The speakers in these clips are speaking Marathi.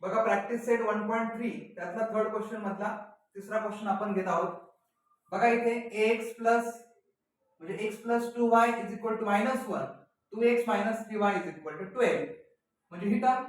बघा प्रॅक्टिस सेट 1.3 त्यातला थर्ड क्वेश्चन मधला तिसरा क्वेश्चन आपण घेत आहोत. बघा इथे ax प्लस म्हणजे x plus 2y is equal to -1 2x minus 3y is equal to 12. म्हणजे ही टर्म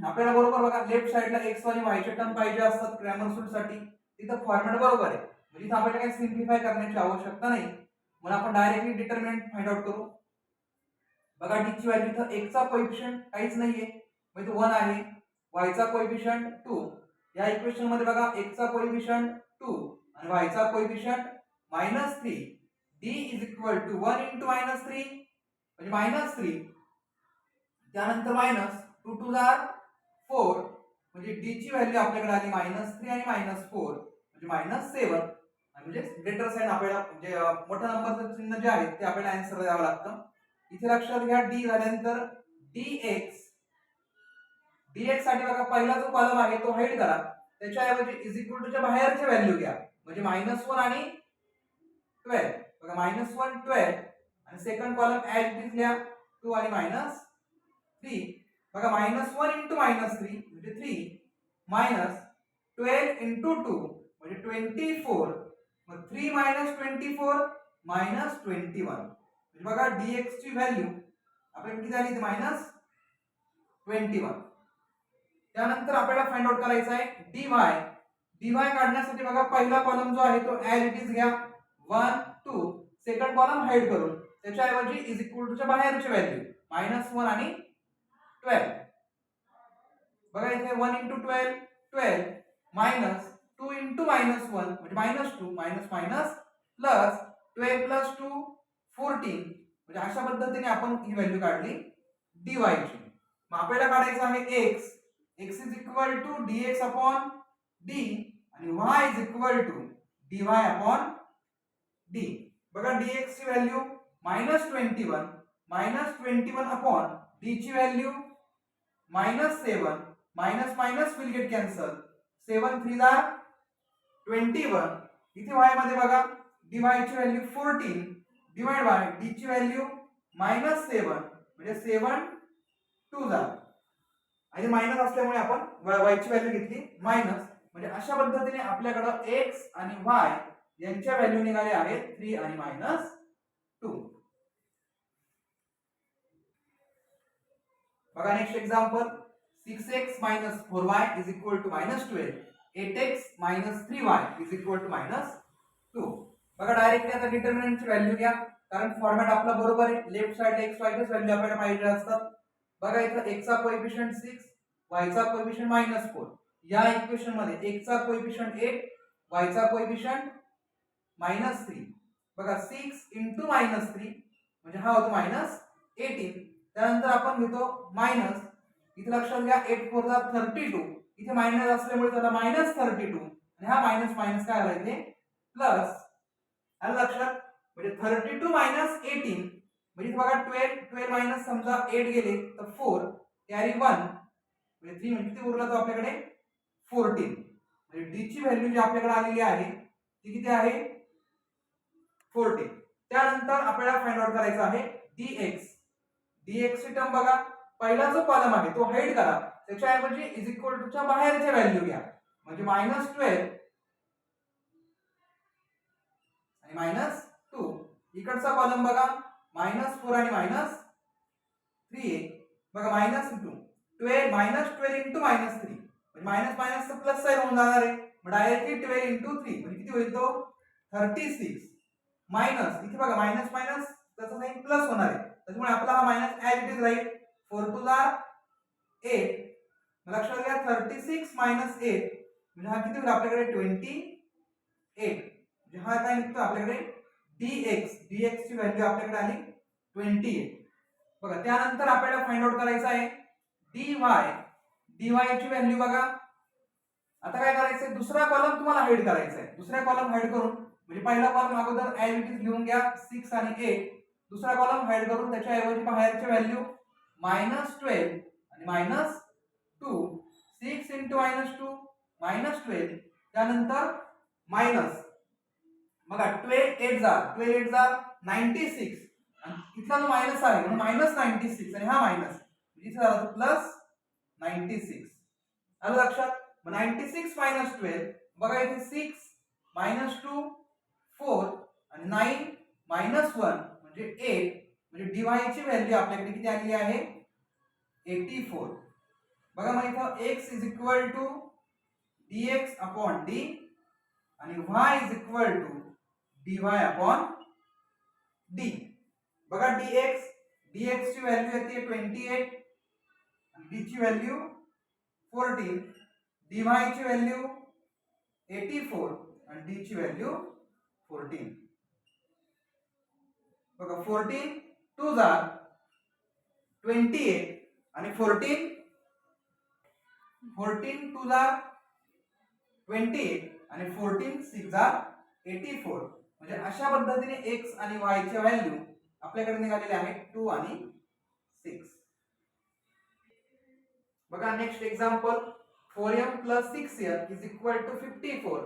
आपल्याला बरोबर बघा लेफ्ट साइडला x आणि y चे टर्म पाहिजे असतात क्रॅमर सूट साठी. तिथं फॉर्मॅट बरोबर आहे म्हणजे इथं आपल्याला काही सिम्प्लिफाय करण्याची आवश्यकता नाही म्हणून आपण डायरेक्टली डिटर्मिनंट फाइंड आउट करू. बघा d ची व्हॅल्यू इथं x चा कोएफिशियंट काहीच नाहीये म्हणजे 1 आहे, y चा कोएफिशियंट 2. या इक्वेशन मध्ये बघा x चा कोएफिशियंट 2 आणि y चा coefficient -3. d is equal to 1 into -3 म्हणजे -3 त्यानंतर -2 2 जार 4 म्हणजे d ची व्हॅल्यू आपल्याकडे आली -3 आणि -4 म्हणजे -7 म्हणजे ग्रेटर साइन आपल्याला म्हणजे मोठ्या नंबरचं चिन्ह जे आहे ते आपल्याला आन्सर द्यावं लागतं. इथे लक्षात घ्या d झाल्यानंतर dx साठी बघा पहिला जो कॉलम आहे तो हाईड करा त्याच्याऐवजी इज इक्वल टू च्या बाहेरची व्हॅल्यू घ्या म्हणजे -1 आणि 12 बघा -1 12 आणि second column as it is घ्या 2 आणि -3 बघा -1 इंटू -3 म्हणजे 3 -12 इंटू 2 म्हणजे 24 मग 3 -24 -21 म्हणजे बघा dx ची व्हॅल्यू आपल्याला किती आली -21. त्यानंतर आपल्याला फाइंड आउट करायचा आहे dy काढण्यासाठी बघा पहिला कॉलम जो आहे तो ऍज इट इज घ्या 1 2 सेकंड कॉलम हाईड करून त्याच्याऐवजी इज इक्वल टू च्या बाहेरची व्हॅल्यू -1 आणि 12 बघा इथे 1 इंटू 12 12 मायनस 2 इंटू -1 म्हणजे -2 मायनस मायनस प्लस 12 प्लस 2 14 म्हणजे अशा पद्धतीने आपण ही व्हॅल्यू काढली dy ची. मग आपल्याला काढायचं आहे x is equal to dx upon d आणि y is equal to dy upon d. बघा dx ची व्हॅल्यू -21 अपॉन d ची value -7 minus minus will get cancel 7 3 जा 21. इथे y मध्ये बघा dy ची व्हॅल्यू 14 डिवाइड बाय d ची व्हॅल्यू -7 म्हणजे 7 2 जा आणि मायनस असल्यामुळे आपण y ची व्हॅल्यू घेतली मायनस म्हणजे अशा पद्धतीने आपल्याकडे x आणि y यांच्या व्हॅल्यू निघाले आहेत 3 आणि -2. बघा next example 6x - 4y = -12 8x - 3y = -2. बघा डायरेक्टली आता डिटर्मिनंटची व्हॅल्यू घ्या कारण फॉर्मॅट आपला बरोबर आहे लेफ्ट साइड x y ची व्हॅल्यू आपल्याला पाहिजे असतात. बघा इथं x चा कोएफिशियंट 6 y चा कोएफिशियंट -4 या इक्वेशन मध्ये x चा कोएफिशियंट 8 y चा कोएफिशियंट -3 बघा 6 इंटू -3 म्हणजे हा होतो -18. त्यानंतर आपण घेतो मायनस इथे लक्षात घ्या 8 4 जा 32 इथे मायनस असल्यामुळे त्याला -32 आणि हा मायनस मायनस काय आला इथे प्लस आलं लक्षात म्हणजे 32 -18 म्हणजे बघा 12 मायनस समजा 8 गेले तर 4 कॅरी 1 म्हणजे 3 म्हणजे किती उरला तो आपल्याकडे 14 म्हणजे d ची व्हॅल्यू जी आपल्याकडे आलेली आहे ती किती आहे 14. त्यानंतर आपल्याला फाइंड आउट करायचं आहे dx ची टर्म बघा पहिला जो कॉलम आहे तो हाईड करा त्याच्याऐवजी इज इक्वल टू च्या बाहेरच्या व्हॅल्यू घ्या म्हणजे -12 आणि -2 इकडचा कॉलम बघा -4 आणि -3 बघा -2 12 -12 इंटू -3 म्हणजे मायनस मायनस तर प्लस साइन होऊन जाणार आहे मग डायरेक्टली 12 इंटू 3 म्हणजे किती होईल तो 36 मायनस इथे बघा मायनस मायनस त्याचा साइन प्लस होणार आहे त्यामुळे आपला हा मायनस ऍज इट इज राहील 4 2 जा 8 लक्षात घ्या 36 - 8 म्हणजे हा किती होईल आपल्याकडे 28 म्हणजे हा काय निघतो आपल्याकडे dx ची व्हॅल्यू आपल्याकडे आली 28. बघा त्यानंतर आपल्याला फाइंड आउट करायचं आहे dy ची व्हॅल्यू बघा आता काय करायचंय दुसरा कॉलम तुम्हाला हाईड करायचा आहे दुसरा कॉलम हाईड करून म्हणजे पहिला कॉलम अगोदर ऍज इट इज लिहून घ्या 6 आणि 8 दुसरा कॉलम हाईड करून त्याच्या ऐवजी बाहेरची व्हॅल्यू -12 आणि -2 6 इंटू -2 -12 त्यानंतर मायनस बघा 12 8 जा 96 आणि इथला जो मायनस आहे म्हणून -96 आणि हा मायनस इथे झाला तो प्लस 96 आलं लक्षात? मग 96 मायनस 12 बघा इथे 6 मायनस 2 4 आणि 9 मायनस 1 म्हणजे 8 म्हणजे dy ची व्हॅल्यू आपल्याकडे किती आलेली आहे 84. बघा मग इथं x is equal to dx upon d आणि y is equal to dy upon d. बघा dx ची व्हॅल्यू येते 28 आणि d ची व्हॅल्यू 14, dy ची व्हॅल्यू 84 आणि d ची व्हॅल्यू 14. बघा 14 2 जा 28 आणि 14 2 जा 28 आणि 14 6 जा 84. म्हणजे अशा पद्धतीने x आणि y च्या व्हॅल्यू आपल्याकडे निघालेले आहेत 2 आणि 6. बघा next example 4m plus 6n is equal to 54.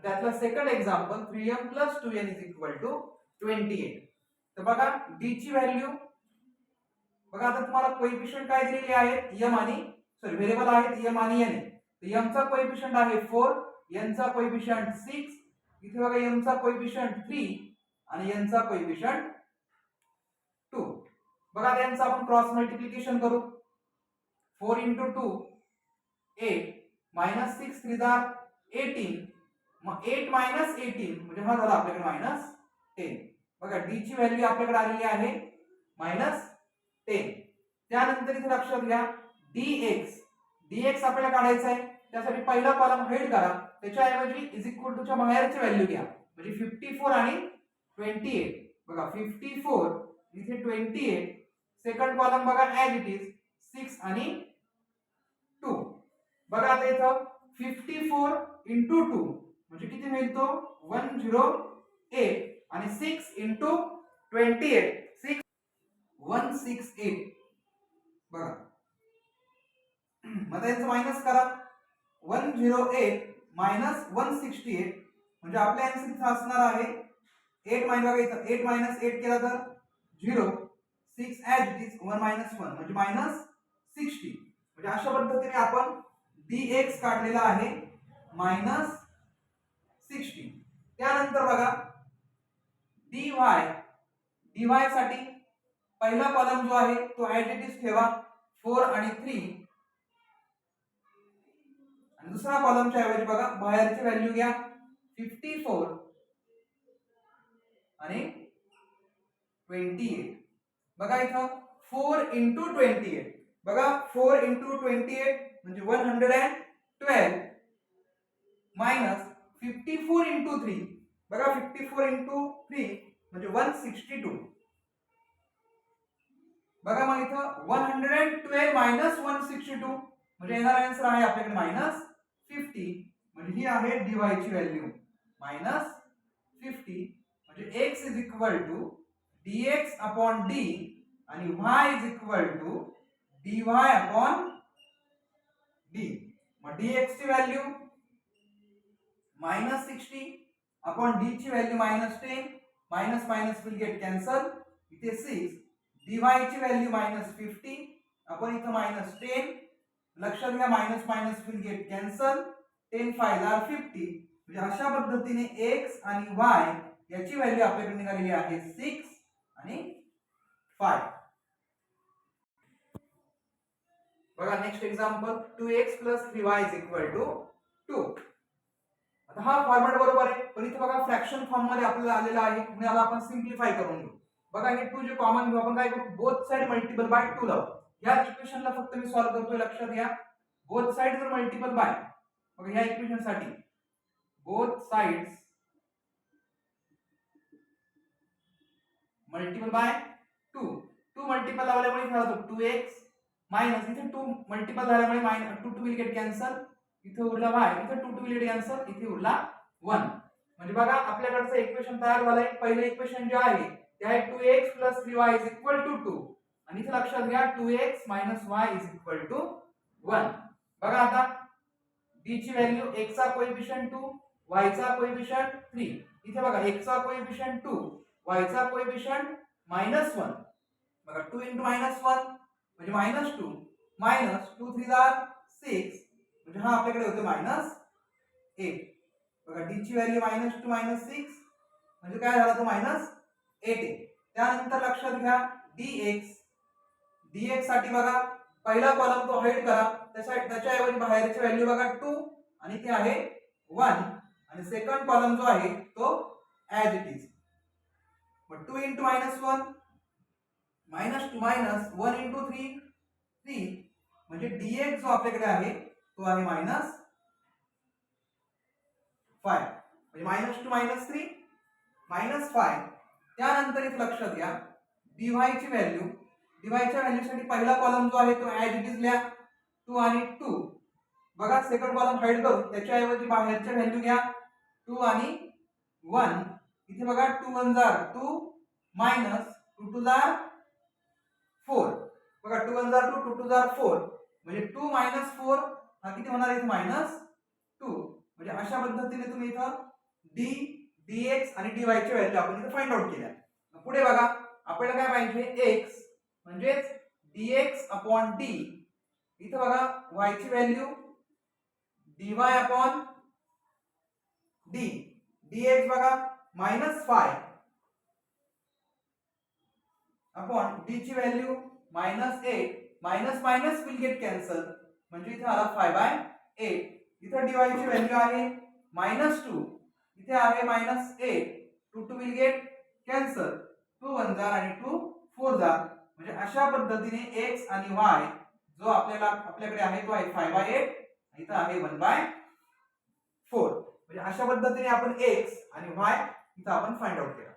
त्यातला second example 3m plus 2n is equal to 28. तर बघा d ची व्हॅल्यू बघा आता तुम्हाला कोएफिशियंट काय दिलेले आहेत m आणि सॉरी व्हेरिएबल आहेत m आणि n. तर m चा कोएफिशियंट आहे 4, n चा कोएफिशियंट 6, इथे बघा m चा कोएफिशियंट 3 आणि n चा कोएफिशियंट 2. बघा त्यांचा आपण क्रॉस मल्टिप्लिकेशन करू. 4 into 2 8 minus 6 3 जा 18. मग 8 minus 18 म्हणजे हा झाला आपल्याकडे minus 10. बघा d ची व्हॅल्यू आपल्याकडे आलेली आहे minus 10. त्यानंतर इथे लक्षात घ्या dx आपल्याला काढायचा आहे. त्यासाठी पहिला कॉलम हाईड करा, त्याच्याऐवजी इज इक्वल टू च्या बाहेरची व्हॅल्यू घ्या. म्हणजे 54 आणि 28. बघा 54 इथे 28. सेकंड कॉलम बघा ऍज इट इज 6 आणि 2. बघा आता इथं 54 into 2 म्हणजे किती मिळतो 108 आणि 6 into 28 6 168. बघा मग याचं मायनस करा. 108 मायनस 168 म्हणजे आपल्या आन्सर इथं असणार आहे 8 मायनस बघा इथं 8 मायनस 8 केला तर 0, 6 ऍज इट इज 1 मायनस 1 म्हणजे मायनस 60. म्हणजे अशा पद्धतीने आपण dx काढलेला आहे मायनस 60. त्यानंतर बघा dy साठी पहिला कॉलम जो आहे तो ऍज इट इज ठेवा 4 आणि 3 आणि दुसरा कॉलमच्या ऐवजी बघा बाहेरची व्हॅल्यू घ्या 54 आणि 28. बघा इथं 4 into 28 बघा 4 into 28 म्हणजे 112 मायनस 54 into 3 बघा 54 into 3 म्हणजे 162. बघा मग इथं 112 मायनस 162 म्हणजे येणारा आन्सर आहे आपल्याकडे मायनस 50. म्हणजे ही आहे dy ची व्हॅल्यू मायनस 50. म्हणजे x is equal to dx upon d आणि y is equal to dy upon d. मग dx ची व्हॅल्यू मायनस 60 अपॉन d ची value minus 10. Minus minus will get cancel. इथे 6 dy ची व्हॅल्यू मायनस 50 आपण इथं मायनस 10. लक्षात घ्या minus minus will get cancel. 10 5 are 50. म्हणजे अशा पद्धतीने x आणि y याची व्हॅल्यू आपल्याकडे निघालेली आहे 6 आणि 5. बघा next example 2x plus 3y is equal to 2. आता हा फॉर्मॅट बरोबर आहे, पण इथे बघा फ्रॅक्शन फॉर्म मध्ये आपल्याला आलेला आहे म्हणून याला आपण सिम्प्लिफाय करून घेऊ. बघा हे 2 जे कॉमन घेऊ आपण काय करू बोथ साइड मल्टिपल बाय 2 लावू. या इक्वेशनला फक्त मी सॉल्व्ह करतोय. लक्षात घ्या बोथ साइड जर मल्टिपल बाय बघा ह्या इक्वेशन साठी both sides multiple bye 2 multiple लावल्यामुळे काय होतं 2x मायनस इथे 2 मल्टिपल झाल्यामुळे मायनस 2 विल गेट कॅन्सल. इथे उरला y इथे 2 विल गेट कॅन्सल. इथे उरला 1. म्हणजे बघा आपल्याकडचं इक्वेशन तयार झालंय. पहिलं इक्वेशन जे आहे ते आहे 2x 3y 2 आणि इथे लक्षात घ्या 2x y 1. बघा आता d ची व्हॅल्यू x चा कोएफिशियंट 2 y चा कोएफिशियंट 3. इथे बघा x चा कोएफिशियंट 2 y चा कोएफिशियंट -1. बघा 2 into -1 म्हणजे -2 minus 2 3 are 6 म्हणजे हा आपल्याकडे होतो -8. बघा d ची व्हॅल्यू -2 -6 म्हणजे काय झाला तो -8 आहे. त्यानंतर लक्षात घ्या dx साठी बघा पहिला कॉलम तो हाईड करा, त्याच्याऐवजी बाहेरची व्हॅल्यू बघा 2 आणि ती आहे 1 आणि सेकंड कॉलम जो आहे तो ऍज इट इज. मग 2 * -1 -2 -1 * 3 3 म्हणजे dx जो आपल्याकडे आहे तो आहे -5 म्हणजे -2 -3 -5. त्यानंतर इथे लक्षात घ्या dy ची व्हॅल्यू, dy च्या व्हॅल्यूसाठी पहिला कॉलम जो आहे तो ऍज इट इज लिहा 2 आणि 2. बघा सेकंड कॉलम हाईड करून त्याच्याऐवजी बाहेरच्या व्हॅल्यू घ्या 2 आणि 1. इथे बघा 2 1 जार 2 -2 2 जार 4. बघा 2 1 जार 2 2 2 जार 4 म्हणजे 2 - 4 हा किती होणार इथे -2. म्हणजे अशा पद्धतीने तुम्ही इथं dx आणि dy ची व्हॅल्यू आपण इथे फाइंड आउट केल्या. पुढे बघा आपल्याला काय पाहिजे x म्हणजेच dx/d. इथं बघा y ची व्हॅल्यू dy/d. dx बघा -5 अपॉन d ची value -8. Minus minus will get cancel म्हणजे इथे आला 5/8. इथे dy ची व्हॅल्यू आहे -2. इथे आहे -8. 2 2 विल गेट कॅन्सल. 2 1 जार आणि 2 4 जार म्हणजे अशा पद्धतीने x आणि y जो आपल्याकडे आहे तो आहे 5/8 इथं आहे 1/4. म्हणजे अशा पद्धतीने आपण x आणि y इथं आपण फाइंड आउट केला.